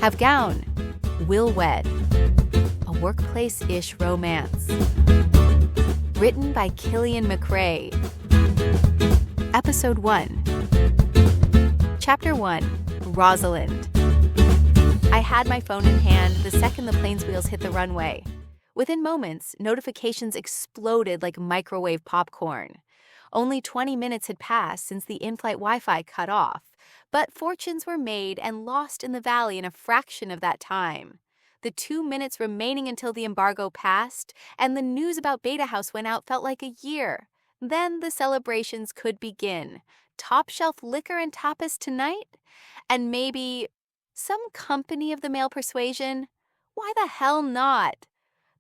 Have gown. Will wed. A workplace-ish romance. Written by Killian McRae. Episode 1. Chapter 1. Rosalind. I had my phone in hand the second the plane's wheels hit the runway. Within moments, notifications exploded like microwave popcorn. Only 20 minutes had passed since the in-flight Wi-Fi cut off, but fortunes were made and lost in the valley in a fraction of that time. The 2 minutes remaining until the embargo passed and the news about Beta House went out felt like a year. Then the celebrations could begin. Top-shelf liquor and tapas tonight? And maybe some company of the male persuasion? Why the hell not?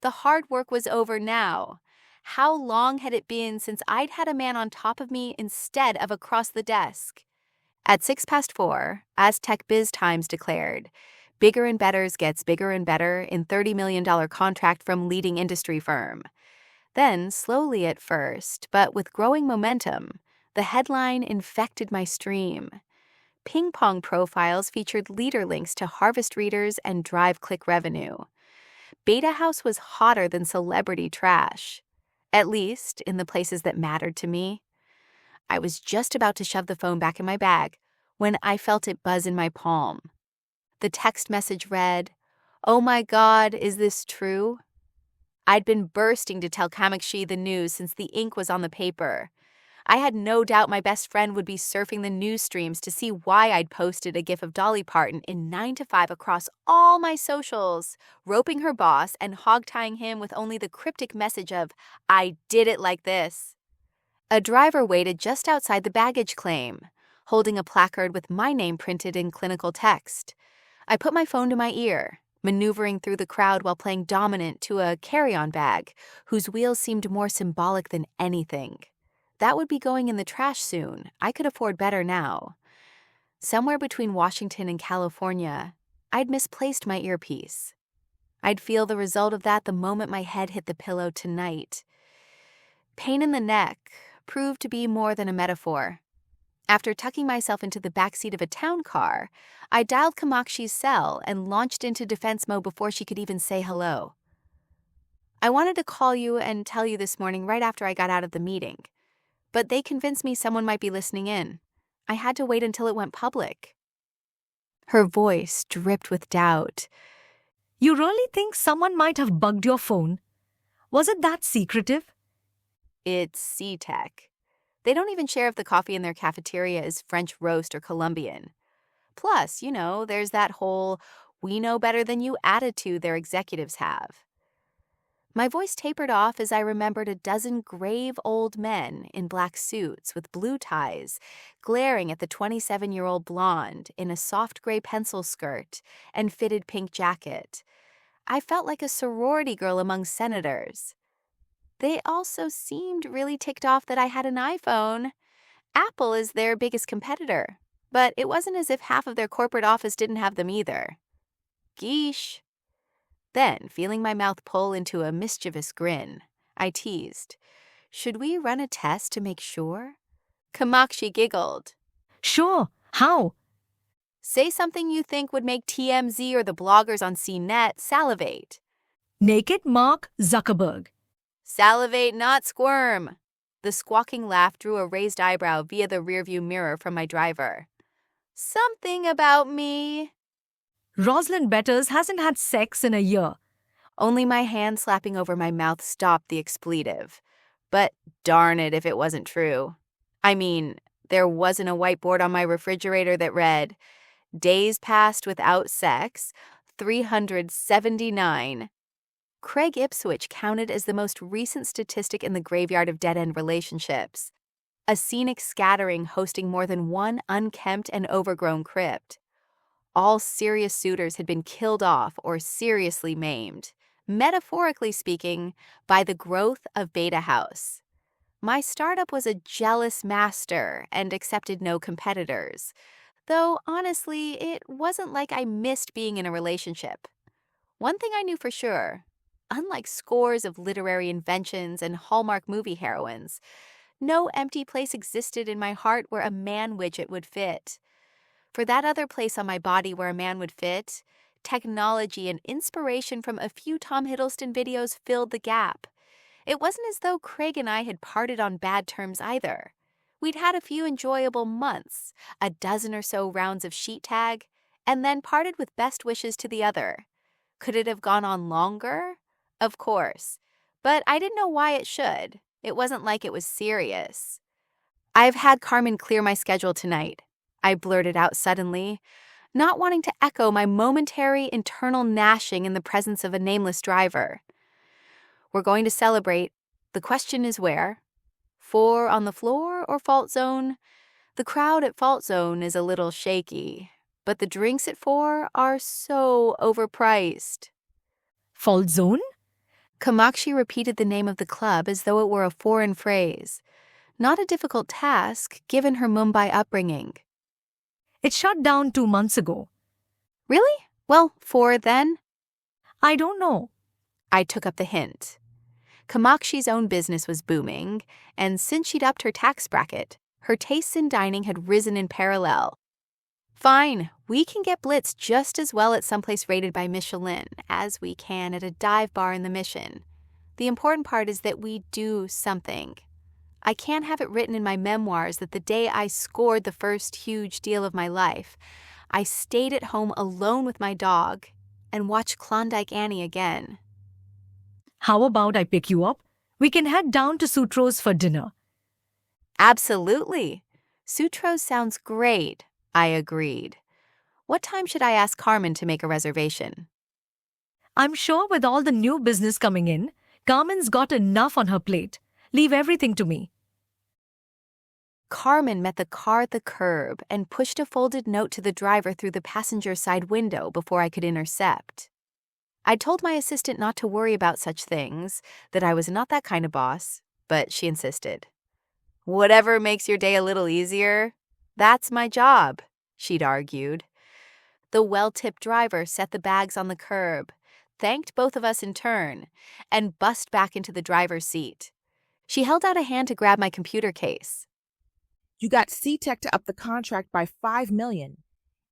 The hard work was over now. How long had it been since I'd had a man on top of me instead of across the desk? At 4:06, Aztec Biz Times declared, "Bigger and Betters gets bigger and better in $30 million contract from leading industry firm." Then, slowly at first, but with growing momentum, the headline infected my stream. Ping pong profiles featured leader links to Harvest readers and Drive click revenue. Beta House was hotter than celebrity trash, at least in the places that mattered to me. I was just about to shove the phone back in my bag when I felt it buzz in my palm. The text message read, "Oh my God, is this true?" I'd been bursting to tell Kamakshi the news since the ink was on the paper. I had no doubt my best friend would be surfing the news streams to see why I'd posted a gif of Dolly Parton in 9 to 5 across all my socials, roping her boss and hog-tying him with only the cryptic message of, "I did it like this." A driver waited just outside the baggage claim, holding a placard with my name printed in clinical text. I put my phone to my ear, maneuvering through the crowd while playing dominant to a carry-on bag, whose wheels seemed more symbolic than anything. That would be going in the trash soon. I could afford better now. Somewhere between Washington and California, I'd misplaced my earpiece. I'd feel the result of that the moment my head hit the pillow tonight. Pain in the neck proved to be more than a metaphor. After tucking myself into the backseat of a town car, I dialed Kamakshi's cell and launched into defense mode before she could even say hello. "I wanted to call you and tell you this morning right after I got out of the meeting. But they convinced me someone might be listening in. I had to wait until it went public." Her voice dripped with doubt. "You really think someone might have bugged your phone? Was it that secretive?" It's C-Tech. They don't even share if the coffee in their cafeteria is French roast or Colombian. Plus, there's that whole "we know better than you" attitude their executives have. My voice tapered off as I remembered a dozen grave old men in black suits with blue ties, glaring at the 27-year-old blonde in a soft gray pencil skirt and fitted pink jacket. I felt like a sorority girl among senators. They also seemed really ticked off that I had an iPhone. Apple is their biggest competitor, but it wasn't as if half of their corporate office didn't have them either. Geesh. Then, feeling my mouth pull into a mischievous grin, I teased, "Should we run a test to make sure?" Kamakshi giggled. "Sure, how?" "Say something you think would make TMZ or the bloggers on CNET salivate." "Naked Mark Zuckerberg." "Salivate, not squirm." The squawking laugh drew a raised eyebrow via the rearview mirror from my driver. "Something about me." "Rosalind Betters hasn't had sex in a year." Only my hand slapping over my mouth stopped the expletive. But darn it if it wasn't true. I mean, there wasn't a whiteboard on my refrigerator that read, "Days passed without sex, 379. Craig Ipswich counted as the most recent statistic in the graveyard of dead-end relationships. A scenic scattering hosting more than one unkempt and overgrown crypt. All serious suitors had been killed off or seriously maimed, metaphorically speaking, by the growth of Beta House. My startup was a jealous master and accepted no competitors, though honestly, it wasn't like I missed being in a relationship. One thing I knew for sure, unlike scores of literary inventions and Hallmark movie heroines, no empty place existed in my heart where a man widget would fit. For that other place on my body where a man would fit, Technology and inspiration from a few Tom Hiddleston videos filled the gap. It wasn't as though Craig and I had parted on bad terms either. We'd had a few enjoyable months, a dozen or so rounds of sheet tag, and then parted with best wishes to the other. Could it have gone on longer? Of course. But I didn't know why it should. It wasn't like it was serious. "I've had Carmen clear my schedule tonight," I blurted out suddenly, not wanting to echo my momentary internal gnashing in the presence of a nameless driver. "We're going to celebrate. The question is where? 4 on the floor or Fault Zone? The crowd at Fault Zone is a little shaky, but the drinks at 4 are so overpriced." Fault zone? Kamakshi repeated the name of the club as though it were a foreign phrase. Not a difficult task, given her Mumbai upbringing. It shut down 2 months ago. "Really? Well, 4 then?" I don't know. I took up the hint. Kamakshi's own business was booming, and since she'd upped her tax bracket, her tastes in dining had risen in parallel. "Fine, we can get blitzed just as well at someplace rated by Michelin as we can at a dive bar in the Mission. The important part is that we do something. I can't have it written in my memoirs that the day I scored the first huge deal of my life, I stayed at home alone with my dog and watched Klondike Annie again." How about I pick you up? We can head down to Sutro's for dinner. "Absolutely. Sutro sounds great," I agreed. "What time should I ask Carmen to make a reservation?" I'm sure with all the new business coming in, Carmen's got enough on her plate. Leave everything to me. Carmen met the car at the curb and pushed a folded note to the driver through the passenger side window before I could intercept. I told my assistant not to worry about such things, that I was not that kind of boss, but she insisted. "Whatever makes your day a little easier, that's my job," she'd argued. The well-tipped driver set the bags on the curb, thanked both of us in turn, and bussed back into the driver's seat. She held out a hand to grab my computer case. "You got C-Tech to up the contract by $5 million.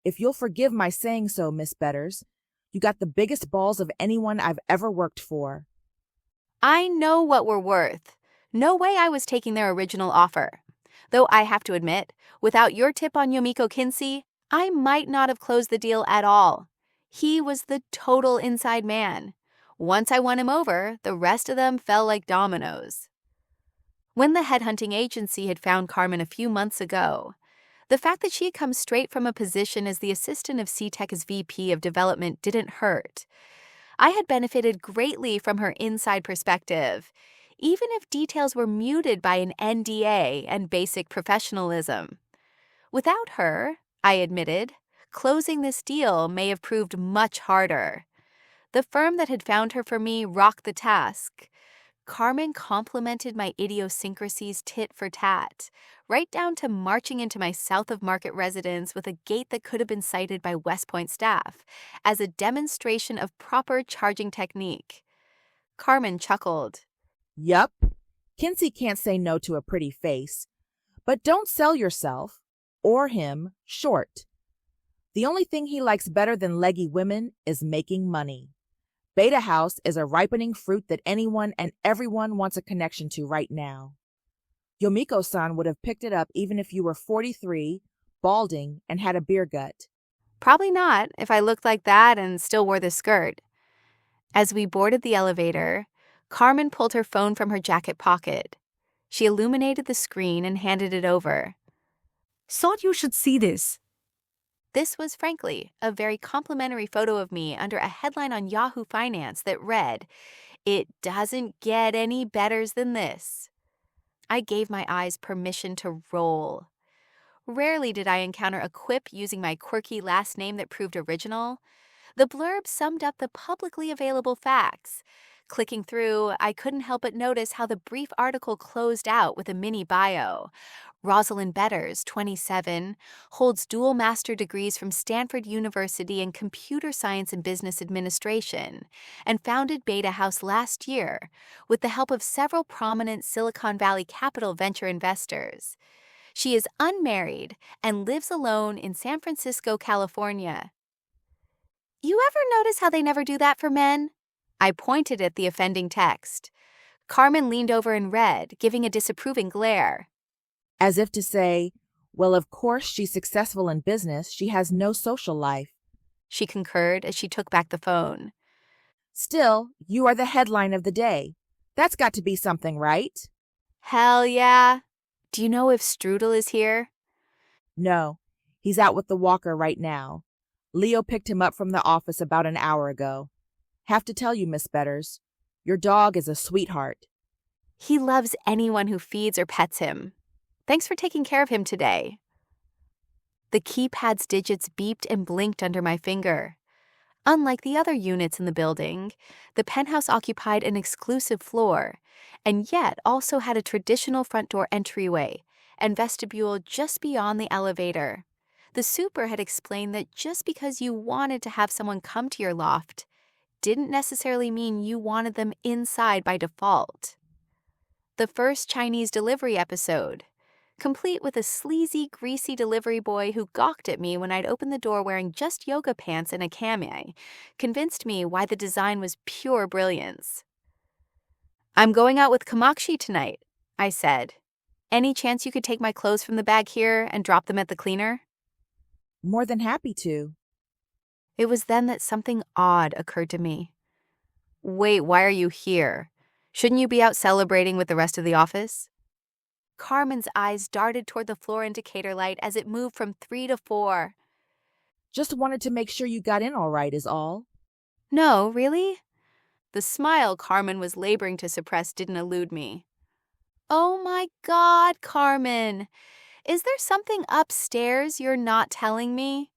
If you'll forgive my saying so, Miss Betters, you got the biggest balls of anyone I've ever worked for." I know what we're worth. No way I was taking their original offer. Though I have to admit, without your tip on Yomiko Kinsey, I might not have closed the deal at all. He was the total inside man. Once I won him over, the rest of them fell like dominoes. When the headhunting agency had found Carmen a few months ago, the fact that she had come straight from a position as the assistant of C-Tech's VP of development didn't hurt. I had benefited greatly from her inside perspective, even if details were muted by an NDA and basic professionalism. Without her, I admitted, closing this deal may have proved much harder. The firm that had found her for me rocked the task. Carmen complimented my idiosyncrasies tit for tat, right down to marching into my South of Market residence with a gait that could have been cited by West Point staff as a demonstration of proper charging technique. Carmen chuckled. "Yup, Kinsey can't say no to a pretty face. But don't sell yourself, or him, short. The only thing he likes better than leggy women is making money. Beta House is a ripening fruit that anyone and everyone wants a connection to right now. Yomiko-san would have picked it up even if you were 43, balding, and had a beer gut." Probably not, if I looked like that and still wore the skirt. As we boarded the elevator, Carmen pulled her phone from her jacket pocket. She illuminated the screen and handed it over. Thought you should see this. This was, frankly, a very complimentary photo of me under a headline on Yahoo Finance that read, "It doesn't get any betters than this." I gave my eyes permission to roll. Rarely did I encounter a quip using my quirky last name that proved original. The blurb summed up the publicly available facts. Clicking through, I couldn't help but notice how the brief article closed out with a mini bio. Rosalind Betters, 27, holds dual master degrees from Stanford University in Computer Science and Business Administration, and founded Beta House last year with the help of several prominent Silicon Valley capital venture investors. She is unmarried and lives alone in San Francisco, California. You ever notice how they never do that for men? I pointed at the offending text. Carmen leaned over and read, giving a disapproving glare. As if to say, well, of course she's successful in business. She has no social life. She concurred as she took back the phone. Still, you are the headline of the day. That's got to be something, right? Hell yeah. Do you know if Strudel is here? No, he's out with the walker right now. Leo picked him up from the office about an hour ago. Have to tell you, Miss Betters, your dog is a sweetheart. He loves anyone who feeds or pets him. Thanks for taking care of him today. The keypad's digits beeped and blinked under my finger. Unlike the other units in the building, the penthouse occupied an exclusive floor, and yet also had a traditional front door entryway and vestibule just beyond the elevator. The super had explained that just because you wanted to have someone come to your loft didn't necessarily mean you wanted them inside by default. The first Chinese delivery episode, complete with a sleazy, greasy delivery boy who gawked at me when I'd opened the door wearing just yoga pants and a cami, convinced me why the design was pure brilliance. I'm going out with Kamakshi tonight, I said. Any chance you could take my clothes from the bag here and drop them at the cleaner? More than happy to. It was then that something odd occurred to me. Wait, why are you here? Shouldn't you be out celebrating with the rest of the office? Carmen's eyes darted toward the floor indicator light as it moved from 3 to 4. Just wanted to make sure you got in all right is all. No, really? The smile Carmen was laboring to suppress didn't elude me. Oh my God, Carmen! Is there something upstairs you're not telling me?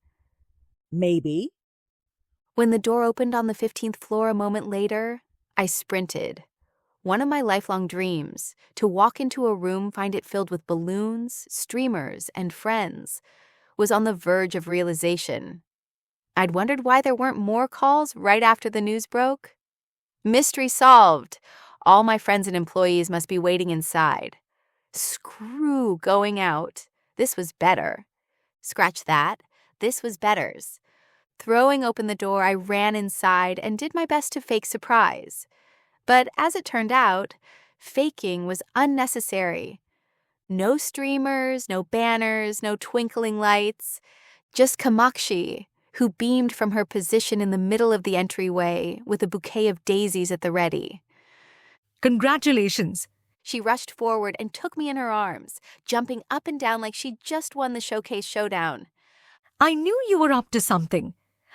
Maybe. When the door opened on the 15th floor a moment later, I sprinted. One of my lifelong dreams, to walk into a room, find it filled with balloons, streamers, and friends, was on the verge of realization. I'd wondered why there weren't more calls right after the news broke. Mystery solved. All my friends and employees must be waiting inside. Screw going out. This was better. Scratch that. This was Betters. Throwing open the door, I ran inside and did my best to fake surprise. But as it turned out, faking was unnecessary. No streamers, no banners, no twinkling lights. Just Kamakshi, who beamed from her position in the middle of the entryway with a bouquet of daisies at the ready. Congratulations. She rushed forward and took me in her arms, jumping up and down like she'd just won the showcase showdown. I knew you were up to something.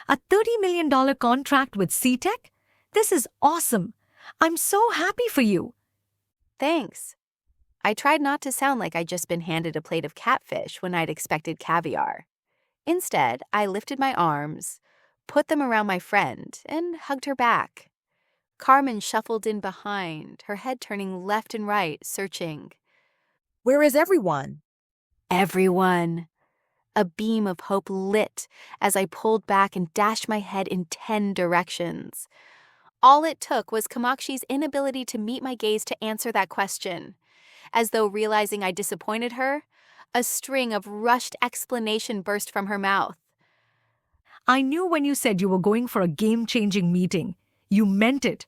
A $30 million contract with C-Tech? This is awesome. I'm so happy for you. Thanks. I tried not to sound like I'd just been handed a plate of catfish when I'd expected caviar. Instead, I lifted my arms, put them around my friend, and hugged her back. Carmen shuffled in behind, her head turning left and right, searching. Where is everyone? Everyone. A beam of hope lit as I pulled back and dashed my head in 10 directions. All it took was Kamakshi's inability to meet my gaze to answer that question. As though realizing I disappointed her, a string of rushed explanation burst from her mouth. I knew when you said you were going for a game-changing meeting. You meant it.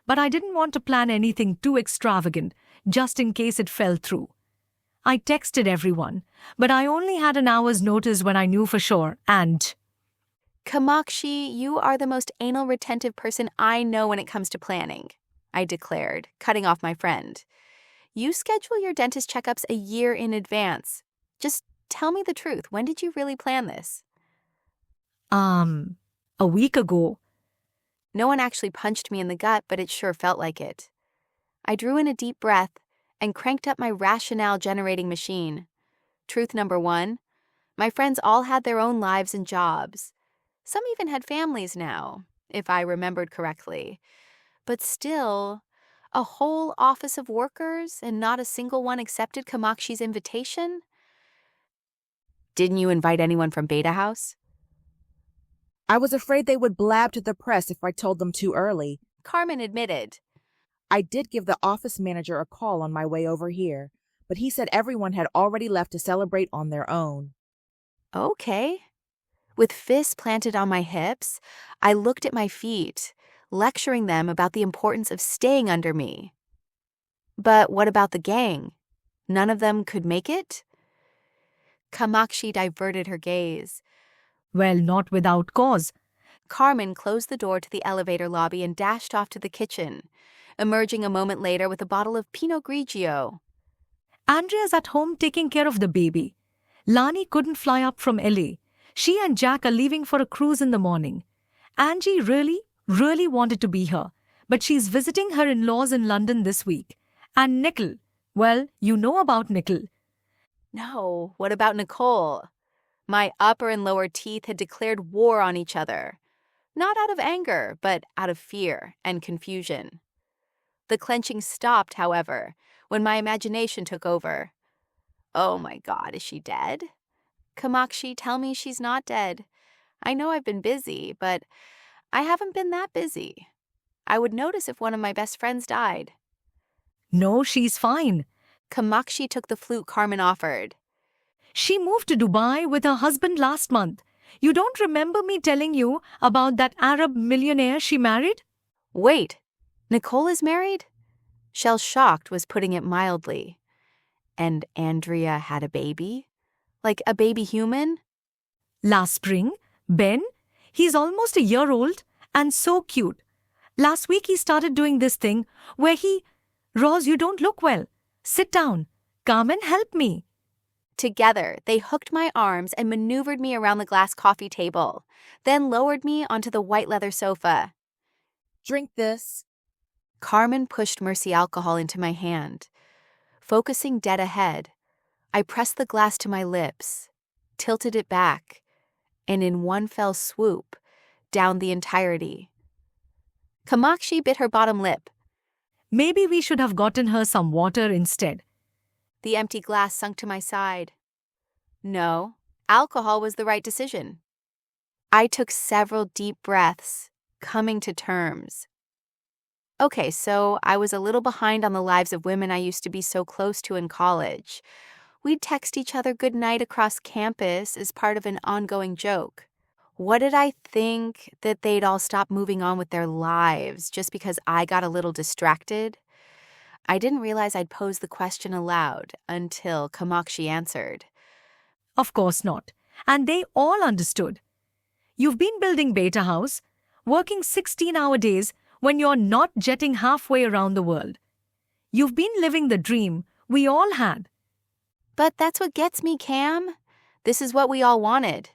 But I didn't want to plan anything too extravagant, just in case it fell through. I texted everyone, but I only had an hour's notice when I knew for sure, and... Kamakshi, you are the most anal-retentive person I know when it comes to planning, I declared, cutting off my friend. You schedule your dentist checkups a year in advance. Just tell me the truth. When did you really plan this? A week ago. No one actually punched me in the gut, but it sure felt like it. I drew in a deep breath and cranked up my rationale-generating machine. Truth number 1, my friends all had their own lives and jobs. Some even had families now, if I remembered correctly. But still, a whole office of workers and not a single one accepted Kamakshi's invitation? Didn't you invite anyone from Beta House? I was afraid they would blab to the press if I told them too early. Carmen admitted. I did give the office manager a call on my way over here, but he said everyone had already left to celebrate on their own. Okay. With fists planted on my hips, I looked at my feet, lecturing them about the importance of staying under me. But what about the gang? None of them could make it? Kamakshi diverted her gaze. Well, not without cause. Carmen closed the door to the elevator lobby and dashed off to the kitchen, emerging a moment later with a bottle of Pinot Grigio. Andrea's at home taking care of the baby. Lani couldn't fly up from LA. She and Jack are leaving for a cruise in the morning. Angie really wanted to be here, but she's visiting her in-laws in London this week. And Nickel, well, you know about Nickel. No, what about Nicole? My upper and lower teeth had declared war on each other. Not out of anger, but out of fear and confusion. The clenching stopped, however, when my imagination took over. Oh my God, is she dead? Kamakshi, tell me she's not dead. I know I've been busy, but I haven't been that busy. I would notice if one of my best friends died. No, she's fine. Kamakshi took the flute Carmen offered. She moved to Dubai with her husband last month. You don't remember me telling you about that Arab millionaire she married? Wait, Nicole is married? Shell shocked was putting it mildly. And Andrea had a baby? Like a baby human? Last spring, Ben, he's almost a year old and so cute. Last week he started doing this thing where Roz, you don't look well. Sit down. Carmen, help me. Together, they hooked my arms and maneuvered me around the glass coffee table, then lowered me onto the white leather sofa. Drink this. Carmen pushed Mercy alcohol into my hand. Focusing dead ahead, I pressed the glass to my lips, tilted it back, and in one fell swoop, downed the entirety. Kamakshi bit her bottom lip. Maybe we should have gotten her some water instead. The empty glass sunk to my side. No, alcohol was the right decision. I took several deep breaths, coming to terms. Okay, so I was a little behind on the lives of women I used to be so close to in college. We'd text each other goodnight across campus as part of an ongoing joke. What did I think that they'd all stop moving on with their lives just because I got a little distracted? I didn't realize I'd posed the question aloud until Kamakshi answered. Of course not. And they all understood. You've been building Beta House, working 16-hour days when you're not jetting halfway around the world. You've been living the dream we all had. But that's what gets me, Cam. This is what we all wanted.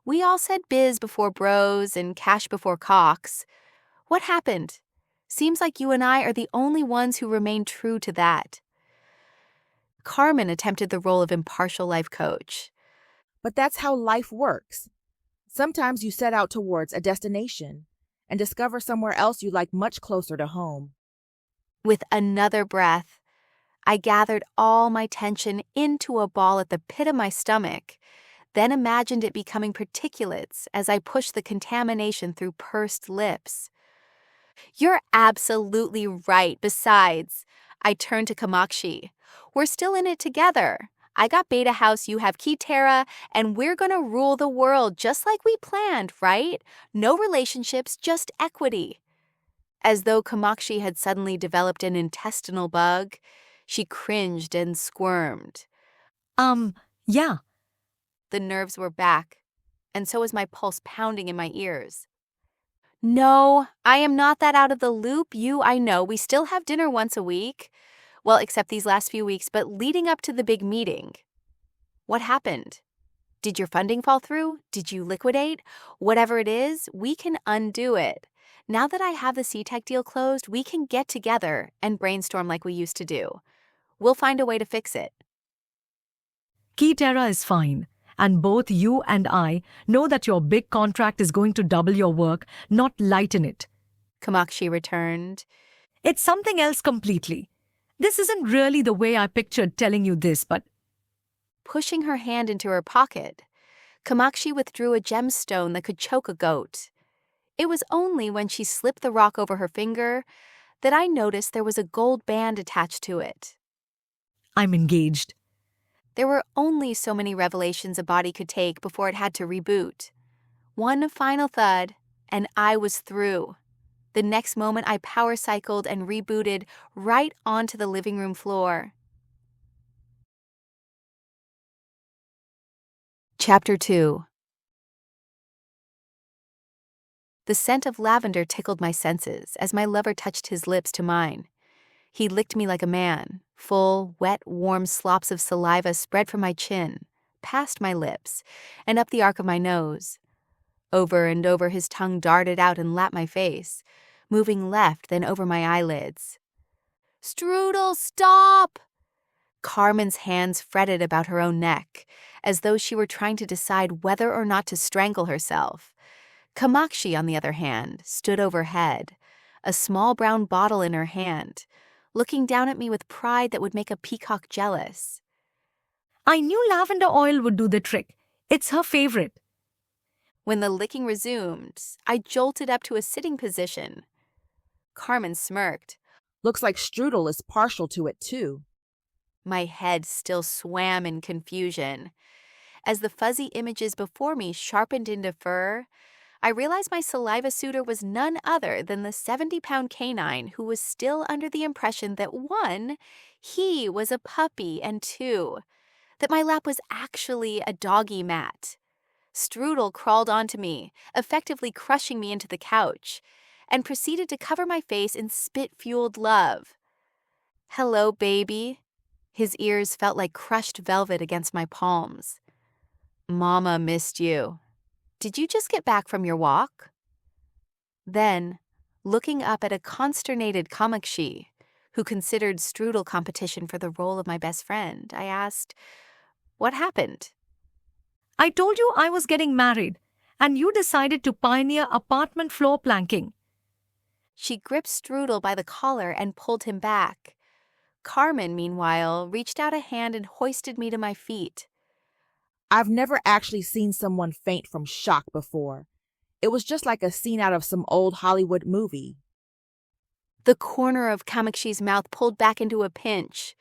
We all said biz before bros and cash before cocks. What happened? Seems like you and I are the only ones who remain true to that. Carmen attempted the role of impartial life coach. But that's how life works. Sometimes you set out towards a destination and discover somewhere else you like much closer to home. With another breath, I gathered all my tension into a ball at the pit of my stomach, then imagined it becoming particulates as I pushed the contamination through pursed lips. You're absolutely right. Besides, I turned to Kamakshi. We're still in it together. I got Beta House, you have Kitara, and we're gonna rule the world just like we planned, right? No relationships, just equity. As though Kamakshi had suddenly developed an intestinal bug, she cringed and squirmed. Yeah. The nerves were back, and so was my pulse pounding in my ears. No, I am not that out of the loop. I know, we still have dinner once a week. Well, except these last few weeks, but leading up to the big meeting. What happened? Did your funding fall through? Did you liquidate? Whatever it is, we can undo it. Now that I have the CTech deal closed, we can get together and brainstorm like we used to do. We'll find a way to fix it. Kitara is fine. And both you and I know that your big contract is going to double your work, not lighten it. Kamakshi returned. It's something else completely. This isn't really the way I pictured telling you this, but... Pushing her hand into her pocket, Kamakshi withdrew a gemstone that could choke a goat. It was only when she slipped the rock over her finger that I noticed there was a gold band attached to it. I'm engaged. There were only so many revelations a body could take before it had to reboot. One final thud, and I was through. The next moment, I power cycled and rebooted right onto the living room floor. Chapter 2. The scent of lavender tickled my senses as my lover touched his lips to mine. He licked me like a man. Full, wet, warm slops of saliva spread from my chin, past my lips, and up the arc of my nose. Over and over his tongue darted out and lapped my face, moving left then over my eyelids. "Strudel, stop!" Carmen's hands fretted about her own neck, as though she were trying to decide whether or not to strangle herself. Kamakshi, on the other hand, stood overhead, a small brown bottle in her hand, looking down at me with pride that would make a peacock jealous. I knew lavender oil would do the trick. It's her favorite. When the licking resumed, I jolted up to a sitting position. Carmen smirked. Looks like Strudel is partial to it too. My head still swam in confusion. As the fuzzy images before me sharpened into fur, I realized my saliva suitor was none other than the 70-pound canine who was still under the impression that 1, he was a puppy, and 2, that my lap was actually a doggy mat. Strudel crawled onto me, effectively crushing me into the couch, and proceeded to cover my face in spit-fueled love. "Hello, baby." His ears felt like crushed velvet against my palms. "Mama missed you. Did you just get back from your walk?" Then, looking up at a consternated Kamakshi, who considered Strudel competition for the role of my best friend, I asked, "What happened?" I told you I was getting married, and you decided to pioneer apartment floor planking. She gripped Strudel by the collar and pulled him back. Carmen, meanwhile, reached out a hand and hoisted me to my feet. I've never actually seen someone faint from shock before. It was just like a scene out of some old Hollywood movie. The corner of Kamakshi's mouth pulled back into a pinch.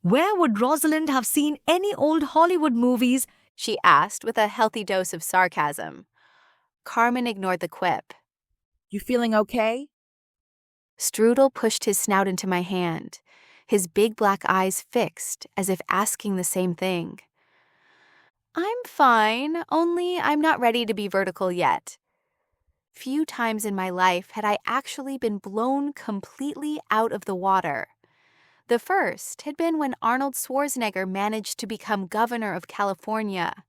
Where would Rosalind have seen any old Hollywood movies? She asked with a healthy dose of sarcasm. Carmen ignored the quip. You feeling okay? Strudel pushed his snout into my hand, his big black eyes fixed as if asking the same thing. "I'm fine, only I'm not ready to be vertical yet." Few times in my life had I actually been blown completely out of the water. The first had been when Arnold Schwarzenegger managed to become governor of California.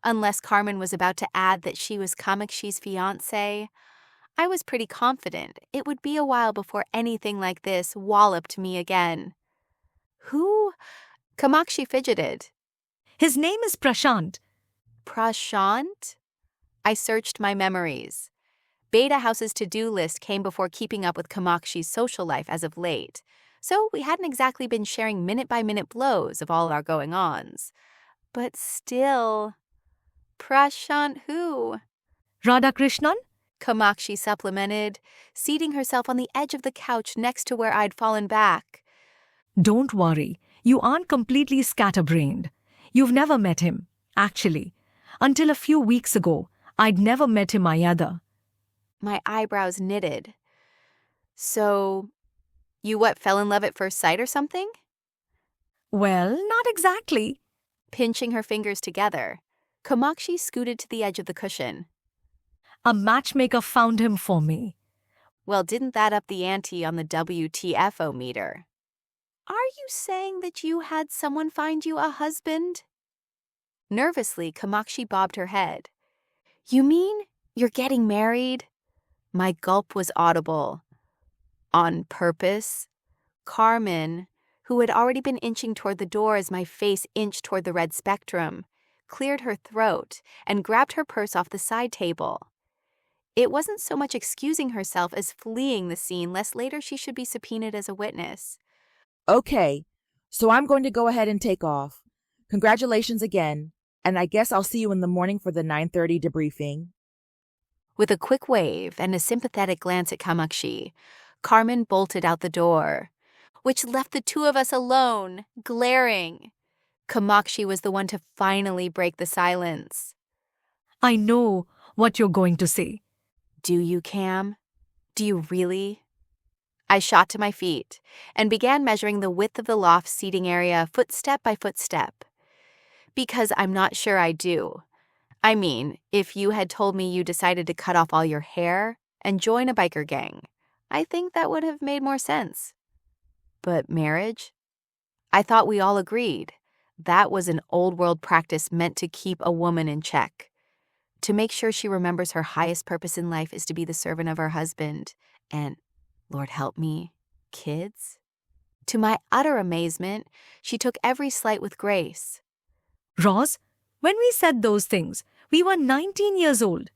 Unless Carmen was about to add that she was Kamakshi's fiancé, I was pretty confident it would be a while before anything like this walloped me again. "Who?" Kamakshi fidgeted. His name is Prashant. "Prashant?" I searched my memories. Beta House's to-do list came before keeping up with Kamakshi's social life as of late, so we hadn't exactly been sharing minute-by-minute blows of all our going-ons. But still, Prashant who? Radhakrishnan? Kamakshi supplemented, seating herself on the edge of the couch next to where I'd fallen back. Don't worry, you aren't completely scatterbrained. You've never met him, actually. Until a few weeks ago, I'd never met him either. My eyebrows knitted. "So, you fell in love at first sight or something?" Well, not exactly. Pinching her fingers together, Kamakshi scooted to the edge of the cushion. A matchmaker found him for me. Well, didn't that up the ante on the WTFO meter? "Are you saying that you had someone find you a husband?" Nervously, Kamakshi bobbed her head. "You mean you're getting married?" My gulp was audible. On purpose? Carmen, who had already been inching toward the door as my face inched toward the red spectrum, cleared her throat and grabbed her purse off the side table. It wasn't so much excusing herself as fleeing the scene lest later she should be subpoenaed as a witness. Okay, so I'm going to go ahead and take off. Congratulations again, and I guess I'll see you in the morning for the 9:30 debriefing. With a quick wave and a sympathetic glance at Kamakshi, Carmen bolted out the door, which left the two of us alone, glaring. Kamakshi was the one to finally break the silence. I know. what you're going to say. Do you, Cam? Do you really? I shot to my feet and began measuring the width of the loft seating area footstep by footstep. Because I'm not sure I do. I mean, if you had told me you decided to cut off all your hair and join a biker gang, I think that would have made more sense. But marriage? I thought we all agreed. That was an old world practice meant to keep a woman in check. To make sure she remembers her highest purpose in life is to be the servant of her husband and, Lord help me, kids? To my utter amazement, she took every slight with grace. Roz, when we said those things, we were 19 years old.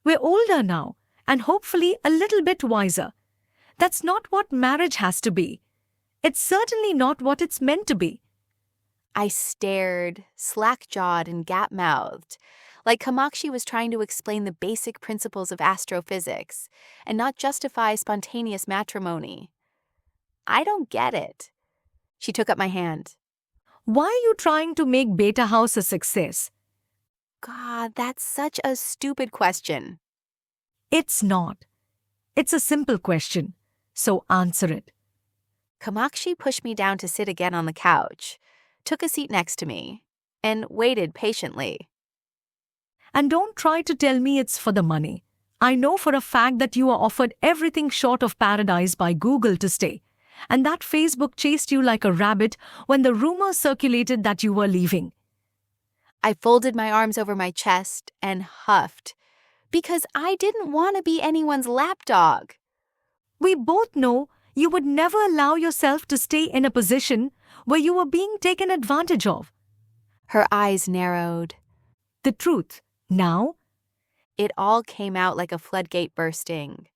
We're older now, and hopefully a little bit wiser. That's not what marriage has to be. It's certainly not what it's meant to be. I stared, slack-jawed and gap-mouthed, like Kamakshi was trying to explain the basic principles of astrophysics and not justify spontaneous matrimony. I don't get it. She took up my hand. Why are you trying to make Beta House a success? God, that's such a stupid question. It's not. It's a simple question, so answer it. Kamakshi pushed me down to sit again on the couch, took a seat next to me, and waited patiently. And don't try to tell me it's for the money. I know for a fact that you are offered everything short of paradise by Google to stay, and that Facebook chased you like a rabbit when the rumor circulated that you were leaving. I folded my arms over my chest and huffed, because I didn't want to be anyone's lapdog. We both know you would never allow yourself to stay in a position where you were being taken advantage of. Her eyes narrowed. The truth, now? It all came out like a floodgate bursting.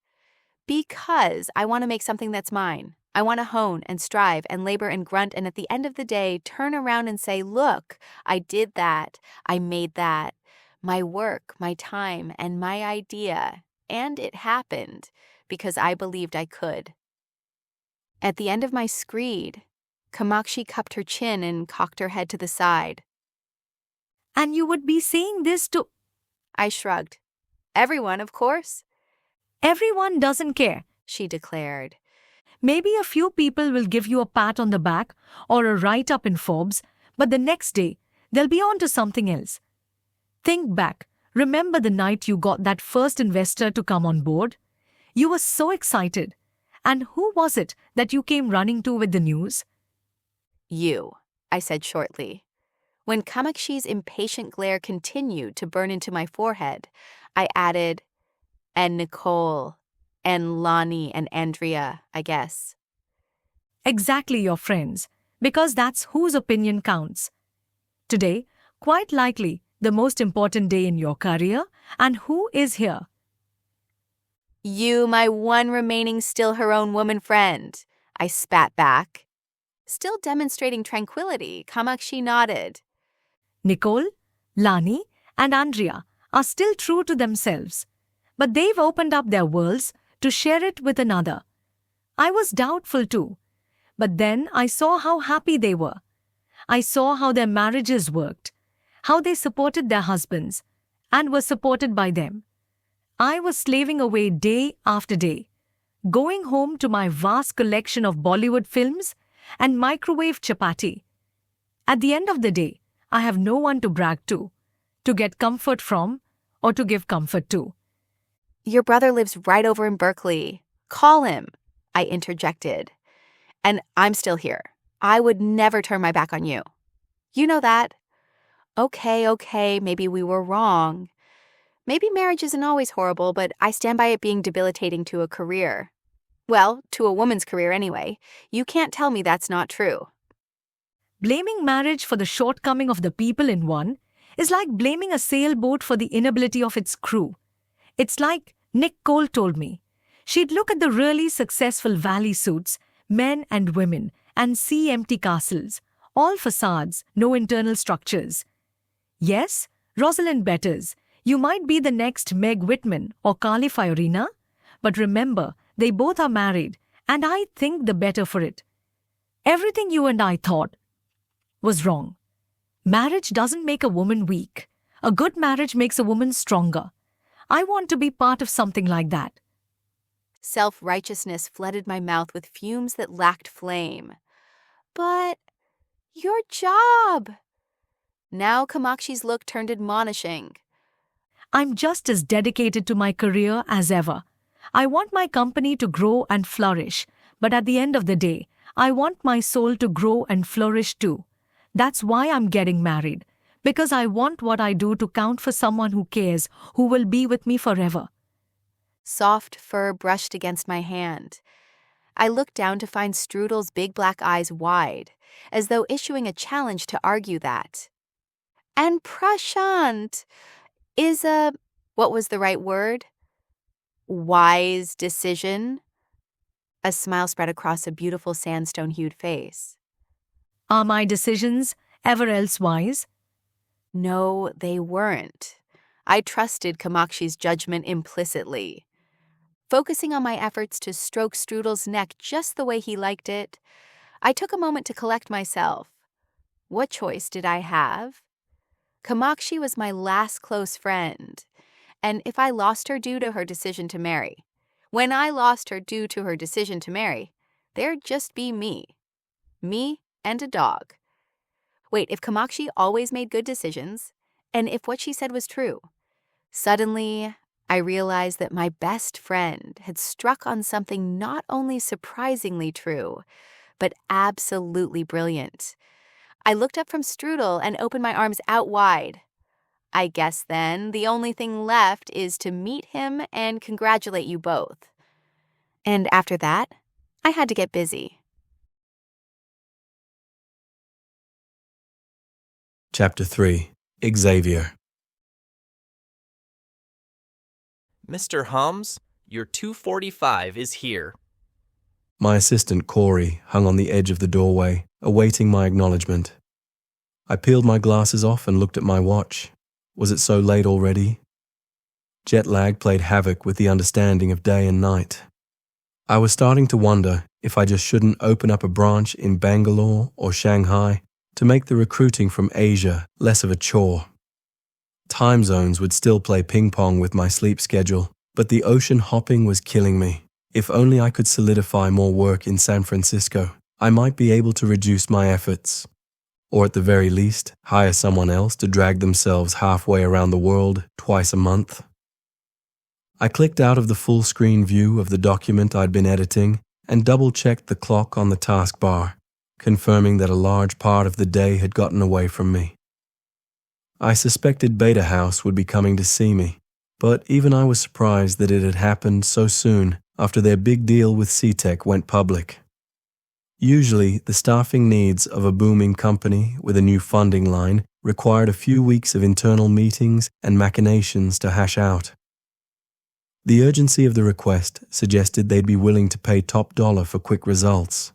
Because I want to make something that's mine. I want to hone and strive and labor and grunt and at the end of the day turn around and say, look, I did that. I made that. My work, my time, and my idea. And it happened because I believed I could. At the end of my screed, Kamakshi cupped her chin and cocked her head to the side. And you would be saying this to... I shrugged. Everyone, of course. Everyone doesn't care, she declared. Maybe a few people will give you a pat on the back or a write-up in Forbes, but the next day, they'll be on to something else. Think back. Remember the night you got that first investor to come on board? You were so excited. And who was it that you came running to with the news? You, I said shortly. When Kamakshi's impatient glare continued to burn into my forehead, I added, and Nicole, and Lonnie and Andrea, I guess. Exactly, your friends, because that's whose opinion counts. Today, quite likely, the most important day in your career, and who is here? You, my one remaining still her own woman friend, I spat back. Still demonstrating tranquility, Kamakshi nodded. Nicole, Lani, and Andrea are still true to themselves, but they've opened up their worlds to share it with another. I was doubtful too, but then I saw how happy they were. I saw how their marriages worked, how they supported their husbands, and were supported by them. I was slaving away day after day, going home to my vast collection of Bollywood films and microwave chapati. At the end of the day, I have no one to brag to get comfort from, or to give comfort to. Your brother lives right over in Berkeley. Call him, I interjected. And I'm still here. I would never turn my back on you. You know that. Okay, maybe we were wrong. Maybe marriage isn't always horrible, but I stand by it being debilitating to a career. Well, to a woman's career anyway. You can't tell me that's not true. Blaming marriage for the shortcoming of the people in one is like blaming a sailboat for the inability of its crew. It's like Nick Cole told me. She'd look at the really successful valley suits, men and women, and see empty castles, all facades, no internal structures. Yes, Rosalind Betters, you might be the next Meg Whitman or Carly Fiorina, but remember, they both are married, and I think the better for it. Everything you and I thought was wrong. Marriage doesn't make a woman weak. A good marriage makes a woman stronger. I want to be part of something like that. Self-righteousness flooded my mouth with fumes that lacked flame. But your job! Now Kamakshi's look turned admonishing. I'm just as dedicated to my career as ever. I want my company to grow and flourish, but at the end of the day, I want my soul to grow and flourish too. That's why I'm getting married, because I want what I do to count for someone who cares, who will be with me forever. Soft fur brushed against my hand. I looked down to find Strudel's big black eyes wide, as though issuing a challenge to argue that. And Prashant is what was the right word? Wise decision? A smile spread across a beautiful sandstone-hued face. Are my decisions ever else wise? No, they weren't. I trusted Kamakshi's judgment implicitly. Focusing on my efforts to stroke Strudel's neck just the way he liked it, I took a moment to collect myself. What choice did I have? Kamakshi was my last close friend, and if I lost her due to her decision to marry, when I lost her due to her decision to marry, there'd just be me. Me and a dog. Wait, if Kamakshi always made good decisions, and if what she said was true, suddenly I realized that my best friend had struck on something not only surprisingly true, but absolutely brilliant. I looked up from Strudel and opened my arms out wide. I guess then the only thing left is to meet him and congratulate you both. And after that, I had to get busy. Chapter 3. Xavier. Mr. Hommes, your 245 is here. My assistant Corey hung on the edge of the doorway, awaiting my acknowledgement. I peeled my glasses off and looked at my watch. Was it so late already? Jet lag played havoc with the understanding of day and night. I was starting to wonder if I just shouldn't open up a branch in Bangalore or Shanghai to make the recruiting from Asia less of a chore. Time zones would still play ping pong with my sleep schedule, but the ocean hopping was killing me. If only I could solidify more work in San Francisco, I might be able to reduce my efforts. Or at the very least, hire someone else to drag themselves halfway around the world twice a month. I clicked out of the full-screen view of the document I'd been editing and double-checked the clock on the taskbar, confirming that a large part of the day had gotten away from me. I suspected Beta House would be coming to see me, but even I was surprised that it had happened so soon after their big deal with C-Tech went public. Usually, the staffing needs of a booming company with a new funding line required a few weeks of internal meetings and machinations to hash out. The urgency of the request suggested they'd be willing to pay top dollar for quick results.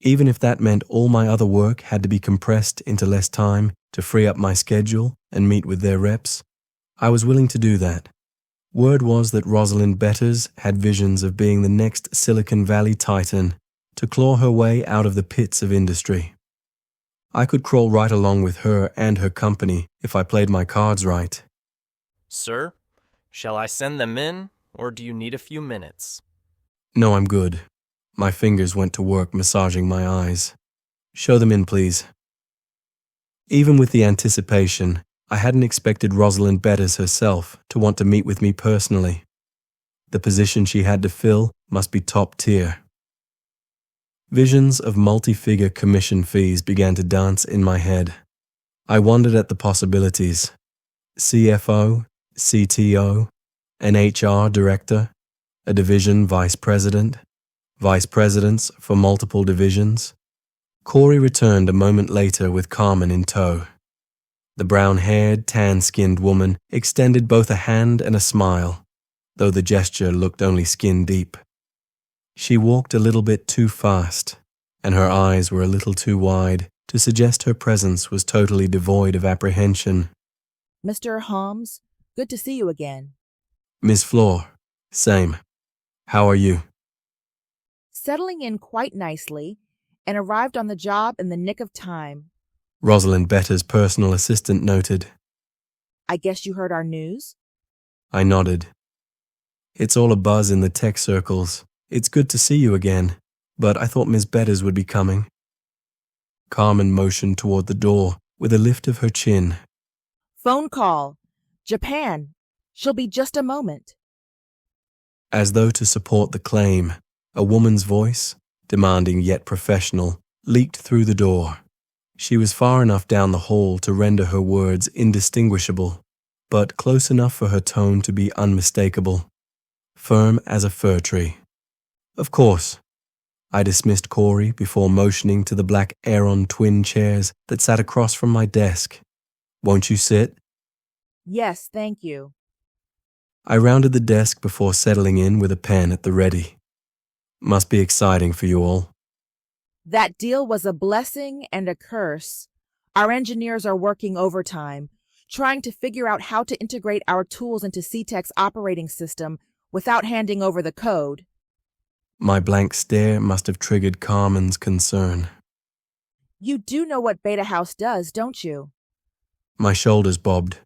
Even if that meant all my other work had to be compressed into less time to free up my schedule and meet with their reps, I was willing to do that. Word was that Rosalind Betters had visions of being the next Silicon Valley titan to claw her way out of the pits of industry. I could crawl right along with her and her company if I played my cards right. Sir, shall I send them in, or do you need a few minutes? No, I'm good. My fingers went to work massaging my eyes. Show them in, please. Even with the anticipation, I hadn't expected Rosalind Betters herself to want to meet with me personally. The position she had to fill must be top tier. Visions of multi-figure commission fees began to dance in my head. I wondered at the possibilities. CFO, CTO, an HR director, a division vice president, vice presidents for multiple divisions. Corey returned a moment later with Carmen in tow. The brown-haired, tan-skinned woman extended both a hand and a smile, though the gesture looked only skin-deep. She walked a little bit too fast, and her eyes were a little too wide to suggest her presence was totally devoid of apprehension. Mr. Hommes, good to see you again. Miss Floor, same. How are you? Settling in quite nicely, and arrived on the job in the nick of time. Rosalind Betters' personal assistant noted. I guess you heard our news? I nodded. It's all a buzz in the tech circles. It's good to see you again, but I thought Ms. Betters would be coming. Carmen motioned toward the door with a lift of her chin. Phone call. Japan. She'll be just a moment. As though to support the claim, a woman's voice, demanding yet professional, leaked through the door. She was far enough down the hall to render her words indistinguishable, but close enough for her tone to be unmistakable, firm as a fir tree. Of course. I dismissed Corey before motioning to the black Aeron twin chairs that sat across from my desk. Won't you sit? Yes, thank you. I rounded the desk before settling in with a pen at the ready. Must be exciting for you all. That deal was a blessing and a curse. Our engineers are working overtime, trying to figure out how to integrate our tools into CTEC's operating system without handing over the code. My blank stare must have triggered Carmen's concern. You do know what Beta House does, don't you? My shoulders bobbed.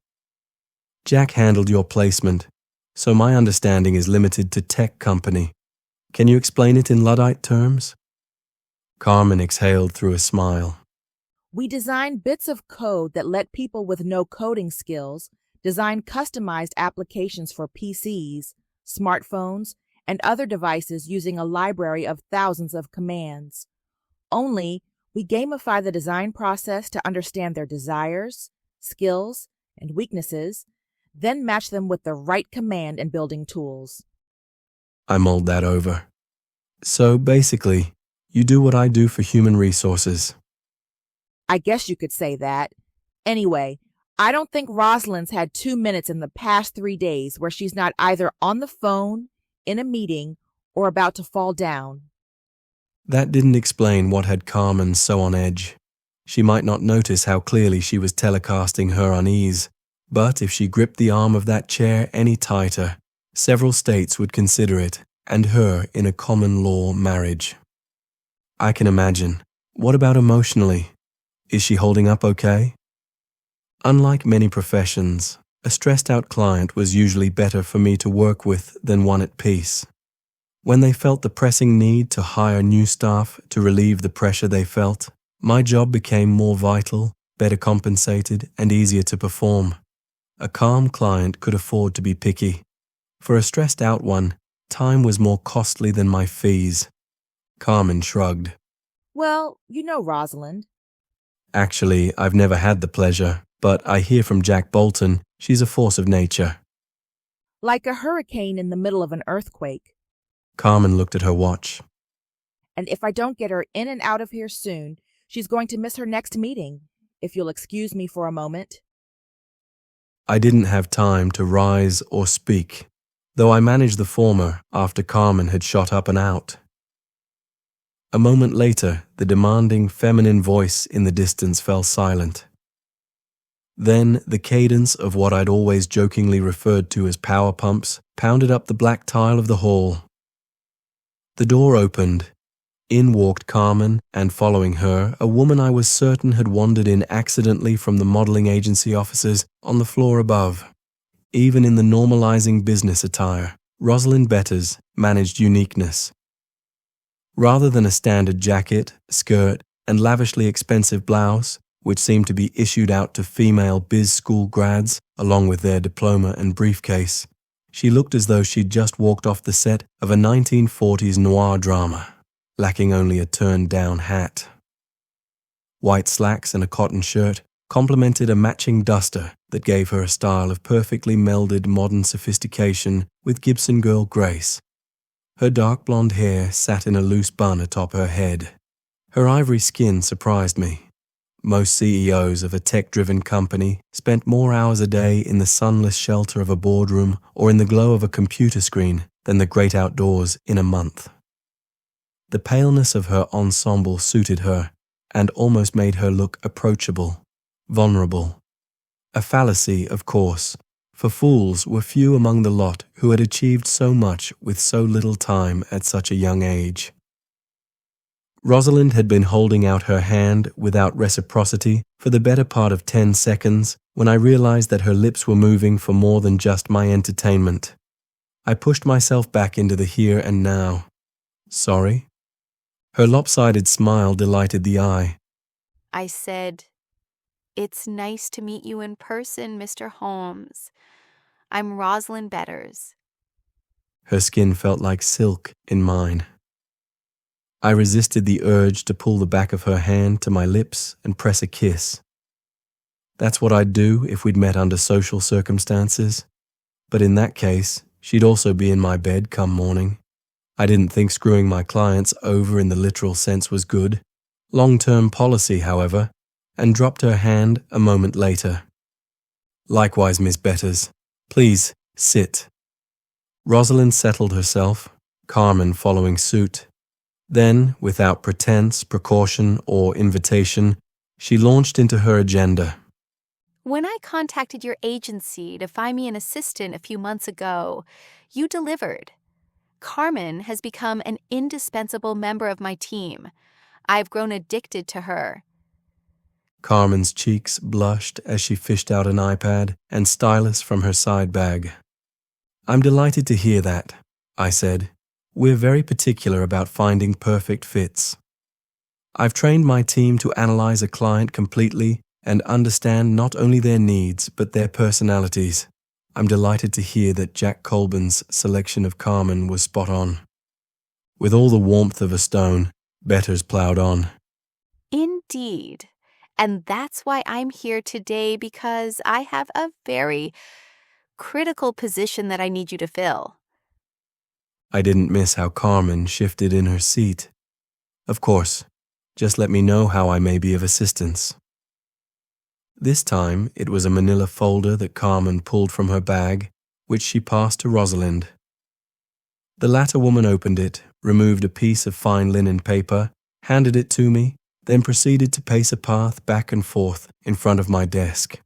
Jack handled your placement, so my understanding is limited to tech company. Can you explain it in Luddite terms? Carmen exhaled through a smile. We design bits of code that let people with no coding skills design customized applications for PCs, smartphones, and other devices using a library of thousands of commands. Only, we gamify the design process to understand their desires, skills, and weaknesses, then match them with the right command and building tools. I mulled that over. So basically, you do what I do for human resources. I guess you could say that. Anyway, I don't think Rosalind's had 2 minutes in the past 3 days where she's not either on the phone, in a meeting, or about to fall down. That didn't explain what had Carmen so on edge. She might not notice how clearly she was telecasting her unease, but if she gripped the arm of that chair any tighter, several states would consider it, and her in a common law marriage. I can imagine. What about emotionally? Is she holding up okay? Unlike many professions, a stressed-out client was usually better for me to work with than one at peace. When they felt the pressing need to hire new staff to relieve the pressure they felt, my job became more vital, better compensated, and easier to perform. A calm client could afford to be picky. For a stressed-out one, time was more costly than my fees. Carmen shrugged. Well, you know Rosalind. Actually, I've never had the pleasure, but I hear from Jack Bolton she's a force of nature. Like a hurricane in the middle of an earthquake. Carmen looked at her watch. And if I don't get her in and out of here soon, she's going to miss her next meeting, if you'll excuse me for a moment. I didn't have time to rise or speak, though I managed the former after Carmen had shot up and out. A moment later, the demanding feminine voice in the distance fell silent. Then the cadence of what I'd always jokingly referred to as power pumps pounded up the black tile of the hall. The door opened. In walked Carmen, and following her, a woman I was certain had wandered in accidentally from the modeling agency offices on the floor above. Even in the normalizing business attire, Rosalind Betters managed uniqueness. Rather than a standard jacket, skirt, and lavishly expensive blouse, which seemed to be issued out to female biz school grads along with their diploma and briefcase, she looked as though she'd just walked off the set of a 1940s noir drama, lacking only a turned-down hat. White slacks and a cotton shirt complemented a matching duster that gave her a style of perfectly melded modern sophistication with Gibson girl grace. Her dark blonde hair sat in a loose bun atop her head. Her ivory skin surprised me. Most CEOs of a tech-driven company spent more hours a day in the sunless shelter of a boardroom or in the glow of a computer screen than the great outdoors in a month. The paleness of her ensemble suited her and almost made her look approachable, vulnerable. A fallacy, of course, for fools were few among the lot who had achieved so much with so little time at such a young age. Rosalind had been holding out her hand without reciprocity for the better part of 10 seconds when I realized that her lips were moving for more than just my entertainment. I pushed myself back into the here and now. Sorry? Her lopsided smile delighted the eye. I said, "It's nice to meet you in person, Mr. Holmes. I'm Rosalind Betters." Her skin felt like silk in mine. I resisted the urge to pull the back of her hand to my lips and press a kiss. That's what I'd do if we'd met under social circumstances. But in that case, she'd also be in my bed come morning. I didn't think screwing my clients over in the literal sense was good. Long-term policy, however, and dropped her hand a moment later. Likewise, Miss Betters. Please, sit. Rosalind settled herself, Carmen following suit. Then, without pretense, precaution, or invitation, she launched into her agenda. When I contacted your agency to find me an assistant a few months ago, you delivered. Carmen has become an indispensable member of my team. I've grown addicted to her. Carmen's cheeks blushed as she fished out an iPad and stylus from her side bag. I'm delighted to hear that, I said. We're very particular about finding perfect fits. I've trained my team to analyze a client completely and understand not only their needs but their personalities. I'm delighted to hear that Jack Colburn's selection of Carmen was spot on. With all the warmth of a stone, Betters plowed on. Indeed. And that's why I'm here today, because I have a very critical position that I need you to fill. I didn't miss how Carmen shifted in her seat. Of course, just let me know how I may be of assistance. This time, it was a manila folder that Carmen pulled from her bag, which she passed to Rosalind. The latter woman opened it, removed a piece of fine linen paper, handed it to me, then proceeded to pace a path back and forth in front of my desk.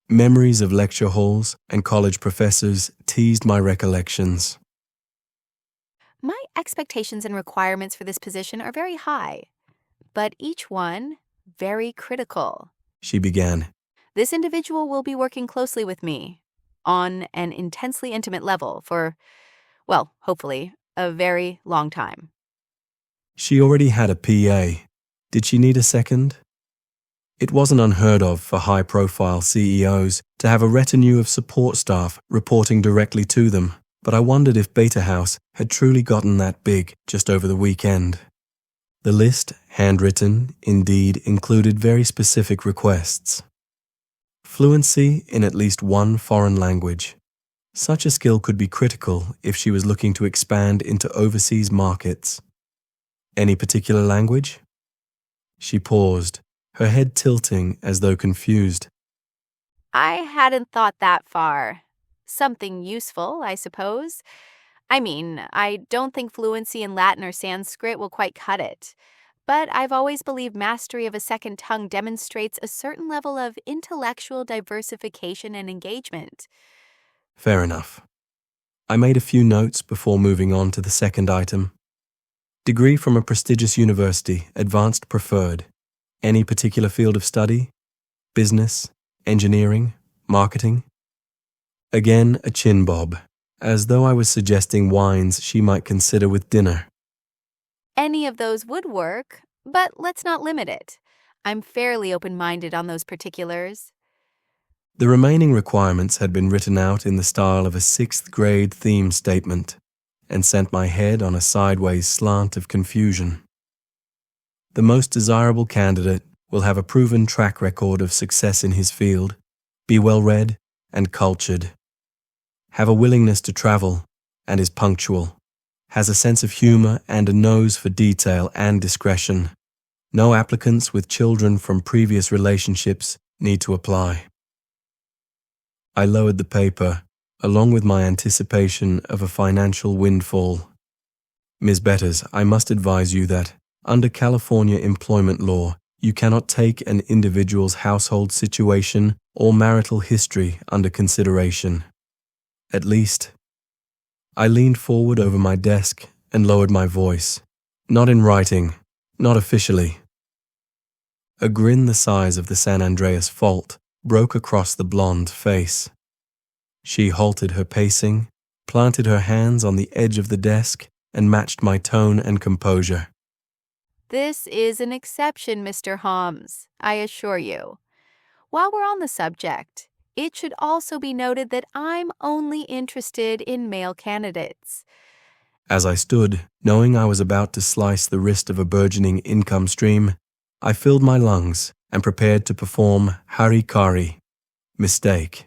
Memories of lecture halls and college professors teased my recollections. My expectations and requirements for this position are very high, but each one very critical. She began. This individual will be working closely with me on an intensely intimate level for, well, hopefully, a very long time. She already had a PA. Did she need a second? It wasn't unheard of for high-profile CEOs to have a retinue of support staff reporting directly to them, but I wondered if Beta House had truly gotten that big just over the weekend. The list, handwritten, indeed included very specific requests. Fluency in at least one foreign language. Such a skill could be critical if she was looking to expand into overseas markets. Any particular language? She paused, her head tilting as though confused. I hadn't thought that far. Something useful, I suppose. I mean, I don't think fluency in Latin or Sanskrit will quite cut it. But I've always believed mastery of a second tongue demonstrates a certain level of intellectual diversification and engagement. Fair enough. I made a few notes before moving on to the second item. Degree from a prestigious university, advanced preferred. Any particular field of study? Business, engineering, marketing? Again, a chin bob, as though I was suggesting wines she might consider with dinner. Any of those would work, but let's not limit it. I'm fairly open-minded on those particulars. The remaining requirements had been written out in the style of a 6th grade theme statement and sent my head on a sideways slant of confusion. The most desirable candidate will have a proven track record of success in his field, be well-read and cultured, have a willingness to travel and is punctual, has a sense of humor and a nose for detail and discretion. No applicants with children from previous relationships need to apply. I lowered the paper, along with my anticipation of a financial windfall. Ms. Betters, I must advise you that, under California employment law, you cannot take an individual's household situation or marital history under consideration. At least, I leaned forward over my desk and lowered my voice. Not in writing, not officially. A grin the size of the San Andreas Fault broke across the blonde face. She halted her pacing, planted her hands on the edge of the desk, and matched my tone and composure. This is an exception, Mr. Hommes, I assure you. While we're on the subject, it should also be noted that I'm only interested in male candidates. As I stood, knowing I was about to slice the wrist of a burgeoning income stream, I filled my lungs and prepared to perform harikari, mistake.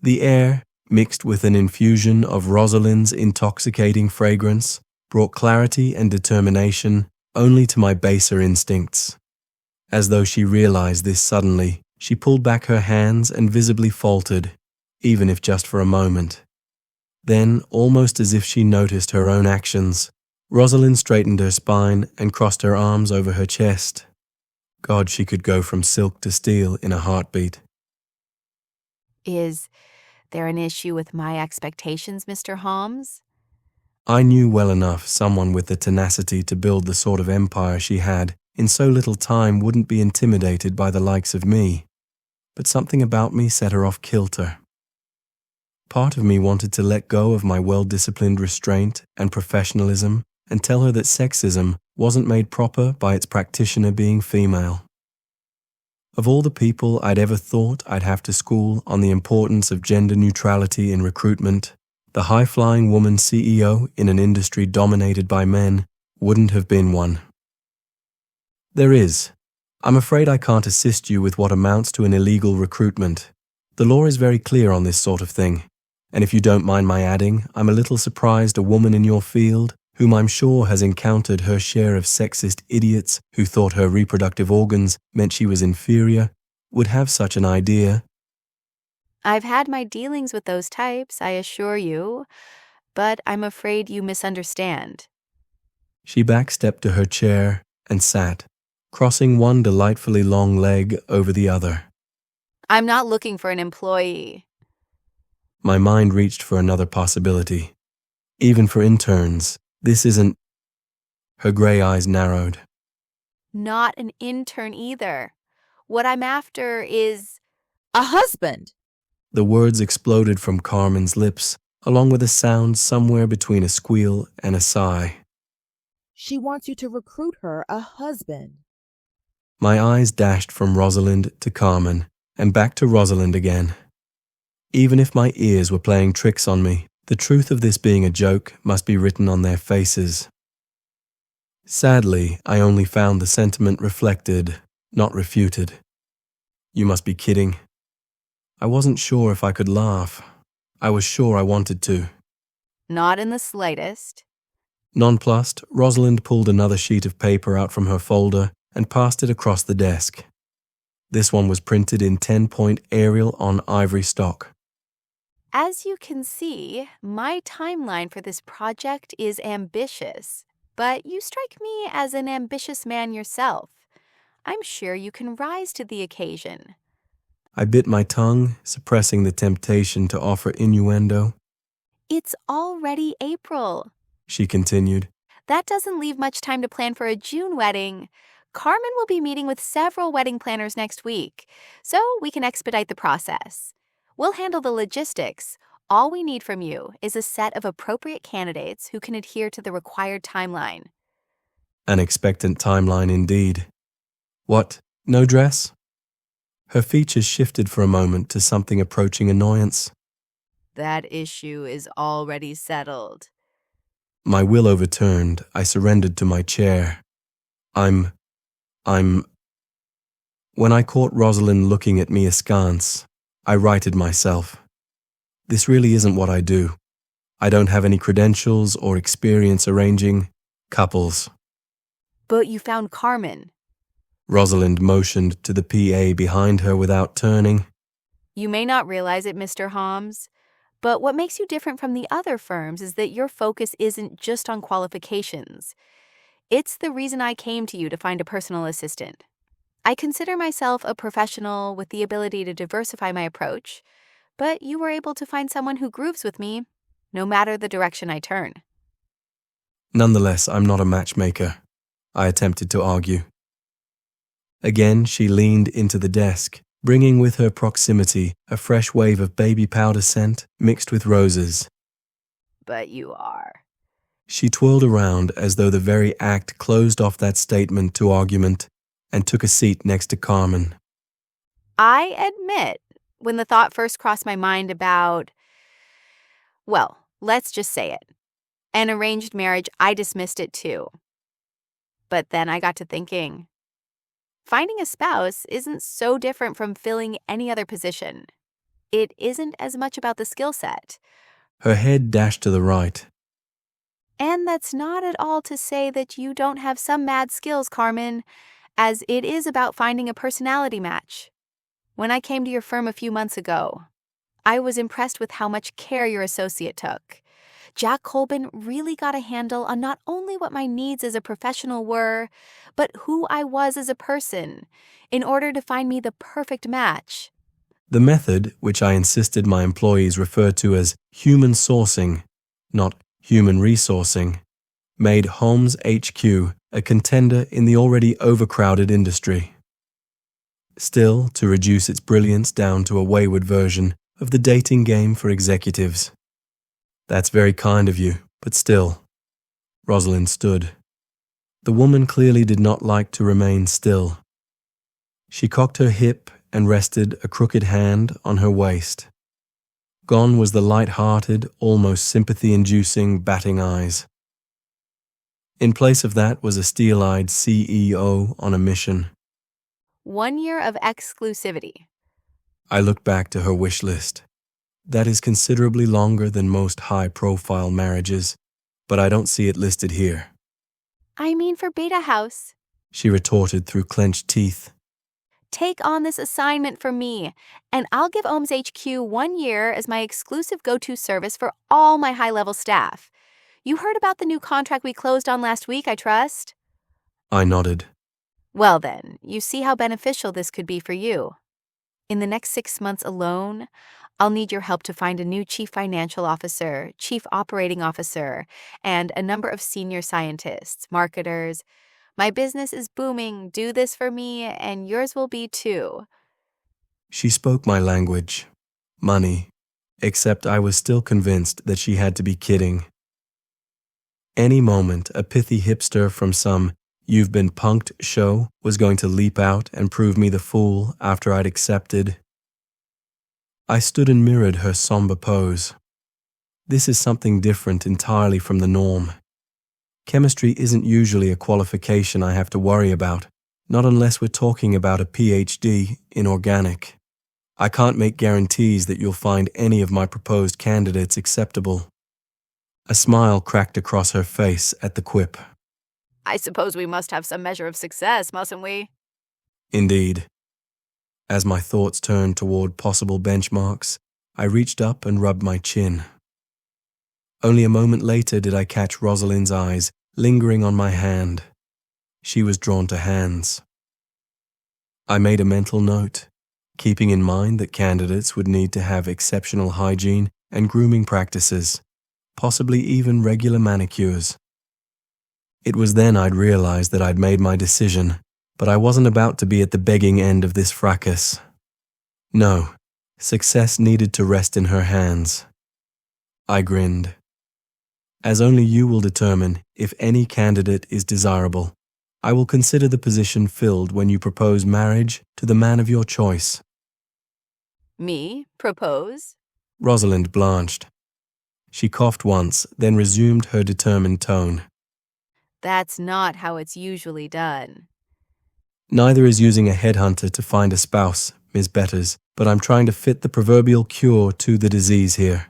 The air, mixed with an infusion of Rosalind's intoxicating fragrance, brought clarity and determination only to my baser instincts. As though she realized this suddenly, she pulled back her hands and visibly faltered, even if just for a moment. Then, almost as if she noticed her own actions, Rosalind straightened her spine and crossed her arms over her chest. God, she could go from silk to steel in a heartbeat. Is there an issue with my expectations, Mr. Hommes? I knew well enough someone with the tenacity to build the sort of empire she had in so little time wouldn't be intimidated by the likes of me. But something about me set her off kilter. Part of me wanted to let go of my well-disciplined restraint and professionalism and tell her that sexism wasn't made proper by its practitioner being female. Of all the people I'd ever thought I'd have to school on the importance of gender neutrality in recruitment, the high-flying woman CEO in an industry dominated by men wouldn't have been one. There is. I'm afraid I can't assist you with what amounts to an illegal recruitment. The law is very clear on this sort of thing. And if you don't mind my adding, I'm a little surprised a woman in your field, whom I'm sure has encountered her share of sexist idiots who thought her reproductive organs meant she was inferior, would have such an idea. I've had my dealings with those types, I assure you, but I'm afraid you misunderstand. She backstepped to her chair and sat, crossing one delightfully long leg over the other. I'm not looking for an employee. My mind reached for another possibility. Even for interns, this isn't... Her gray eyes narrowed. Not an intern either. What I'm after is... A husband! The words exploded from Carmen's lips, along with a sound somewhere between a squeal and a sigh. She wants you to recruit her a husband. My eyes dashed from Rosalind to Carmen, and back to Rosalind again. Even if my ears were playing tricks on me, the truth of this being a joke must be written on their faces. Sadly, I only found the sentiment reflected, not refuted. You must be kidding. I wasn't sure if I could laugh. I was sure I wanted to. Not in the slightest. Nonplussed, Rosalind pulled another sheet of paper out from her folder and passed it across the desk. This one was printed in 10-point Arial on ivory stock. As you can see, my timeline for this project is ambitious, but you strike me as an ambitious man yourself. I'm sure you can rise to the occasion. I bit my tongue, suppressing the temptation to offer innuendo. It's already April, She continued. That doesn't leave much time to plan for a June wedding. Carmen will be meeting with several wedding planners next week, so we can expedite the process. We'll handle the logistics. All we need from you is a set of appropriate candidates who can adhere to the required timeline. An expectant timeline indeed. What, no dress? Her features shifted for a moment to something approaching annoyance. That issue is already settled. My will overturned, I surrendered to my chair. I'm... When I caught Rosalind looking at me askance, I righted myself. This really isn't what I do. I don't have any credentials or experience arranging couples. But you found Carmen. Rosalind motioned to the PA behind her without turning. You may not realize it, Mr. Hommes, but what makes you different from the other firms is that your focus isn't just on qualifications. It's the reason I came to you to find a personal assistant. I consider myself a professional with the ability to diversify my approach, but you were able to find someone who grooves with me, no matter the direction I turn. Nonetheless, I'm not a matchmaker, I attempted to argue. Again, she leaned into the desk, bringing with her proximity a fresh wave of baby powder scent mixed with roses. But you are. She twirled around as though the very act closed off that statement to argument and took a seat next to Carmen. I admit, when the thought first crossed my mind about, well, let's just say it, an arranged marriage, I dismissed it too. But then I got to thinking, finding a spouse isn't so different from filling any other position. It isn't as much about the skill set. Her head dashed to the right. And that's not at all to say that you don't have some mad skills, Carmen, as it is about finding a personality match. When I came to your firm a few months ago, I was impressed with how much care your associate took. Jack Colbin really got a handle on not only what my needs as a professional were, but who I was as a person, in order to find me the perfect match. The method, which I insisted my employees refer to as human sourcing, not human resourcing, made Hommes HQ a contender in the already overcrowded industry. Still, to reduce its brilliance down to a wayward version of the dating game for executives. That's very kind of you, but still. Rosalind stood. The woman clearly did not like to remain still. She cocked her hip and rested a crooked hand on her waist. Gone was the light-hearted, almost sympathy-inducing batting eyes. In place of that was a steel-eyed CEO on a mission. 1 year of exclusivity. I looked back to her wish list. That is considerably longer than most high-profile marriages, but I don't see it listed here. I mean for Beta House. She retorted through clenched teeth. Take on this assignment for me, and I'll give Hommes HQ 1 year as my exclusive go-to service for all my high-level staff. You heard about the new contract we closed on last week, I trust? I nodded. Well then, you see how beneficial this could be for you. In the next 6 months alone, I'll need your help to find a new chief financial officer, chief operating officer, and a number of senior scientists, marketers. My business is booming. Do this for me, and yours will be too. She spoke my language. Money. Except I was still convinced that she had to be kidding. Any moment, a pithy hipster from some "you've been punked" show was going to leap out and prove me the fool after I'd accepted. I stood and mirrored her somber pose. This is something different entirely from the norm. Chemistry isn't usually a qualification I have to worry about, not unless we're talking about a PhD in organic. I can't make guarantees that you'll find any of my proposed candidates acceptable. A smile cracked across her face at the quip. I suppose we must have some measure of success, mustn't we? Indeed. As my thoughts turned toward possible benchmarks, I reached up and rubbed my chin. Only a moment later did I catch Rosalind's eyes lingering on my hand. She was drawn to hands. I made a mental note, keeping in mind that candidates would need to have exceptional hygiene and grooming practices, possibly even regular manicures. It was then I'd realized that I'd made my decision, but I wasn't about to be at the begging end of this fracas. No, success needed to rest in her hands. I grinned. As only you will determine if any candidate is desirable, I will consider the position filled when you propose marriage to the man of your choice. Me? Propose? Rosalind blanched. She coughed once, then resumed her determined tone. That's not how it's usually done. Neither is using a headhunter to find a spouse, Ms. Betters, but I'm trying to fit the proverbial cure to the disease here.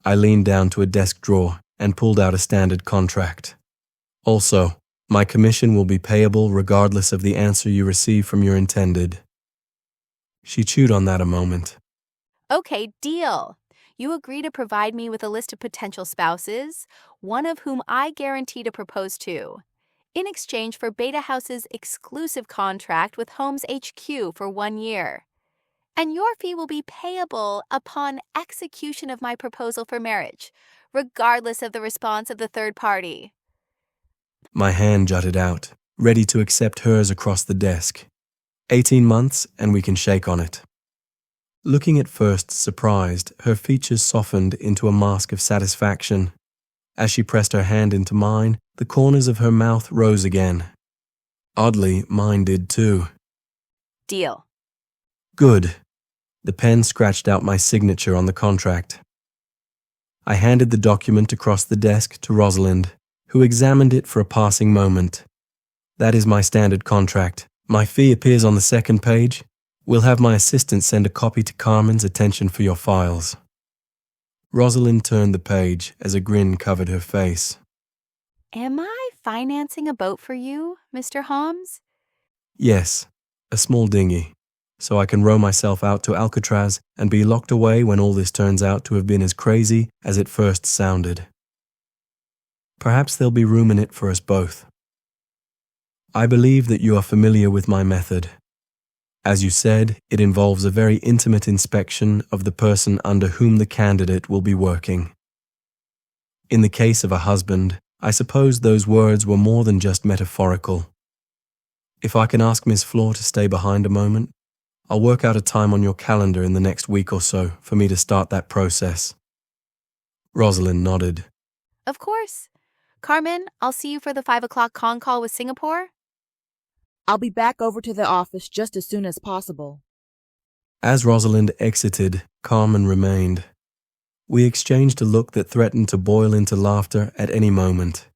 I leaned down to a desk drawer and pulled out a standard contract. Also, my commission will be payable regardless of the answer you receive from your intended. She chewed on that a moment. Okay, deal. You agree to provide me with a list of potential spouses, one of whom I guarantee to propose to, in exchange for Beta House's exclusive contract with Hommes HQ for 1 year. And your fee will be payable upon execution of my proposal for marriage, regardless of the response of the third party. My hand jutted out, ready to accept hers across the desk. 18 months and we can shake on it. Looking at first surprised, her features softened into a mask of satisfaction. As she pressed her hand into mine, the corners of her mouth rose again. Oddly, mine did too. Deal. Good. The pen scratched out my signature on the contract. I handed the document across the desk to Rosalind, who examined it for a passing moment. That is my standard contract. My fee appears on the second page. We'll have my assistant send a copy to Carmen's attention for your files. Rosalind turned the page as a grin covered her face. Am I financing a boat for you, Mr. Hommes? Yes, a small dinghy, so I can row myself out to Alcatraz and be locked away when all this turns out to have been as crazy as it first sounded. Perhaps there'll be room in it for us both. I believe that you are familiar with my method. As you said, it involves a very intimate inspection of the person under whom the candidate will be working. In the case of a husband, I suppose those words were more than just metaphorical. If I can ask Miss Flor to stay behind a moment, I'll work out a time on your calendar in the next week or so for me to start that process. Rosalind nodded. Of course. Carmen, I'll see you for the 5 o'clock con call with Singapore. I'll be back over to the office just as soon as possible. As Rosalind exited, Carmen remained. We exchanged a look that threatened to boil into laughter at any moment.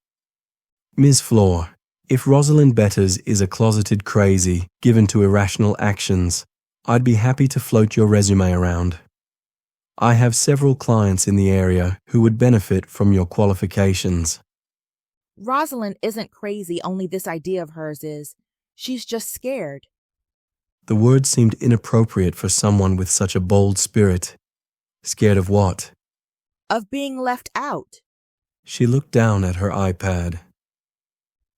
Ms. Flor, if Rosalind Betters is a closeted crazy given to irrational actions, I'd be happy to float your resume around. I have several clients in the area who would benefit from your qualifications. Rosalind isn't crazy, only this idea of hers is. She's just scared. The word seemed inappropriate for someone with such a bold spirit. Scared of what? Of being left out. She looked down at her iPad.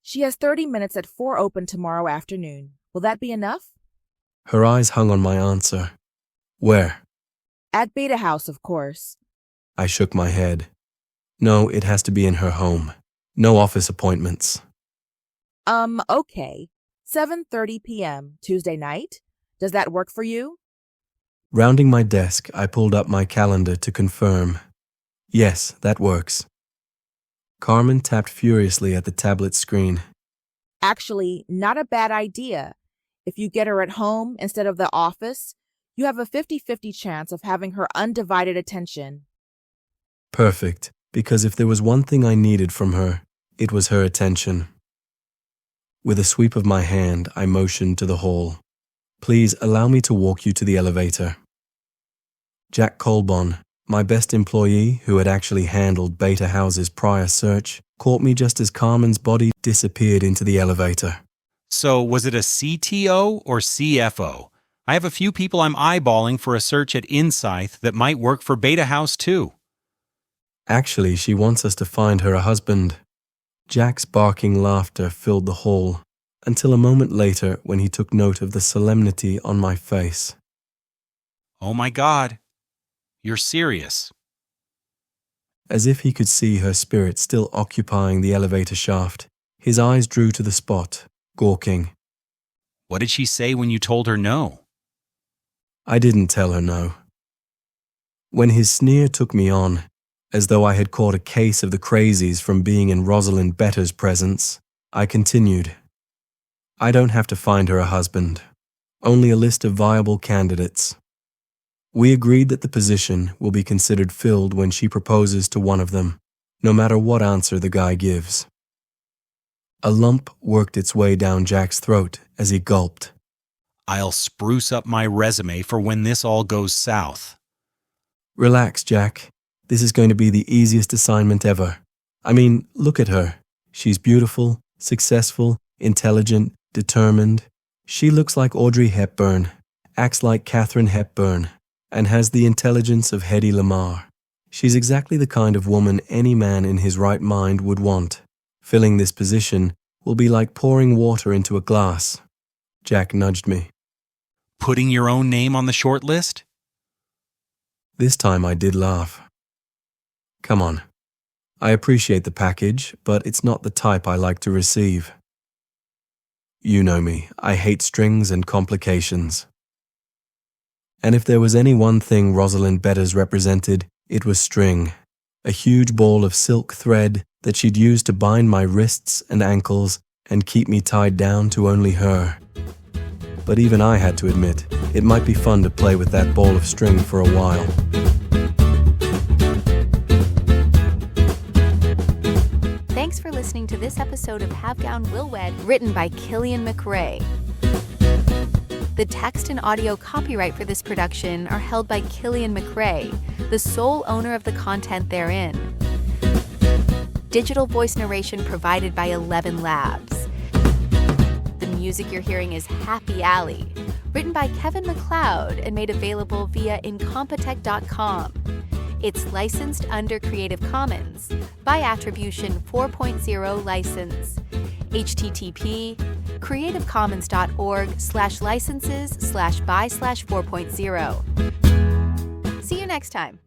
She has 30 minutes at 4 open tomorrow afternoon. Will that be enough? Her eyes hung on my answer. Where? At Beta House, of course. I shook my head. No, it has to be in her home. No office appointments. Okay. 7:30 p.m. Tuesday night? Does that work for you? Rounding my desk, I pulled up my calendar to confirm. Yes, that works. Carmen tapped furiously at the tablet screen. Actually, not a bad idea. If you get her at home instead of the office, you have a 50-50 chance of having her undivided attention. Perfect, because if there was one thing I needed from her, it was her attention. With a sweep of my hand, I motioned to the hall. Please allow me to walk you to the elevator. Jack Colbon, my best employee who had actually handled Beta House's prior search, caught me just as Carmen's body disappeared into the elevator. So was it a CTO or CFO? I have a few people I'm eyeballing for a search at Insight that might work for Beta House too. Actually, she wants us to find her a husband. Jack's barking laughter filled the hall, until a moment later when he took note of the solemnity on my face. Oh my God. You're serious. As if he could see her spirit still occupying the elevator shaft, his eyes drew to the spot, gawking. What did she say when you told her no? I didn't tell her no. When his sneer took me on, as though I had caught a case of the crazies from being in Rosalind Betters' presence, I continued. I don't have to find her a husband, only a list of viable candidates. We agreed that the position will be considered filled when she proposes to one of them, no matter what answer the guy gives. A lump worked its way down Jack's throat as he gulped. I'll spruce up my resume for when this all goes south. Relax, Jack. This is going to be the easiest assignment ever. I mean, look at her. She's beautiful, successful, intelligent, determined. She looks like Audrey Hepburn, acts like Katharine Hepburn, and has the intelligence of Hedy Lamarr. She's exactly the kind of woman any man in his right mind would want. Filling this position will be like pouring water into a glass. Jack nudged me. Putting your own name on the short list? This time I did laugh. Come on. I appreciate the package, but it's not the type I like to receive. You know me, I hate strings and complications. And if there was any one thing Rosalind Betters represented, it was string. A huge ball of silk thread that she'd use to bind my wrists and ankles and keep me tied down to only her. But even I had to admit, it might be fun to play with that ball of string for a while. Thanks for listening to this episode of Have Gown Will Wed, written by Killian McRae. The text and audio copyright for this production are held by Killian McRae, the sole owner of the content therein. Digital voice narration provided by 11 Labs. The music you're hearing is Happy Alley, written by Kevin MacLeod and made available via incompetech.com. It's licensed under Creative Commons by Attribution 4.0 license. http creativecommons.org/licenses/by/4.0. See you next time.